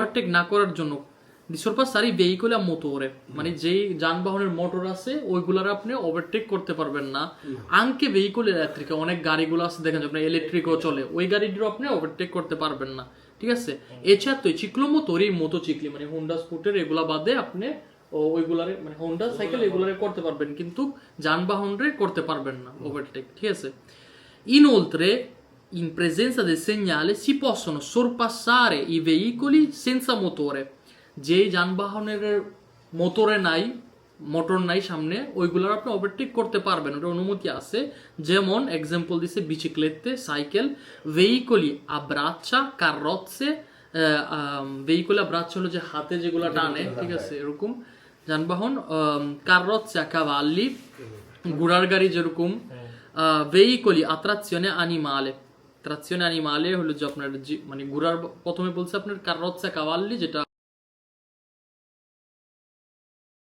Overtake না করার জন্য di sorpassare i veicoli a motore, মানে যেই যানবাহনের মোটর আছে ওইগুলার আপনি ওভারটেক করতে পারবেন না। আনকে ভেহিকল ইলেকট্রিক, অনেক গাড়িগুলো আছে দেখেন আপনার ইলেকট্রিকও চলে, ওই গাড়িটিরও আপনি ওভারটেক করতে পারবেন না, ঠিক আছে। এছাড়া তো চিক্লোমোটরি মোটোচিকলি মানে হোন্ডা স্কুটার এগুলা বাদে আপনি ওইগুলারে মানে হোন্ডা সাইকেল এগুলারে করতে পারবেন, কিন্তু যানবাহনরে করতে পারবেন না ওভারটেক, ঠিক আছে। Inoltre, in presenza del segnale si possono sorpassare i veicoli senza motore, যেই যানবাহনের মোটর নাই সামনে ওইগুলোর আপনি ওভারটেক করতে পারবেন, ওটা অনুমতি আছে। যেমন এক্সাম্পল দিছে বিচিক্লেতে, সাইকেল, ভেহিকলি আ ব্রাচ্চা, কাররোজে। ভেহিকলি আ ব্রাচ্চা হলো যে হাতে যেগুলো টানে, ঠিক আছে, এরকম যানবাহন। কাররোজে আ কাভাল্লি, ঘোড়ার গাড়ি যেরকম। ভেহিকলি আ ট্রাকশনে অ্যানিমালে, ট্রাকশনে অ্যানিমালে হলো যে আপনার মানে ঘোড়ার, প্রথমে বলছে আপনার কাররোজে আ কাভাল্লি যেটা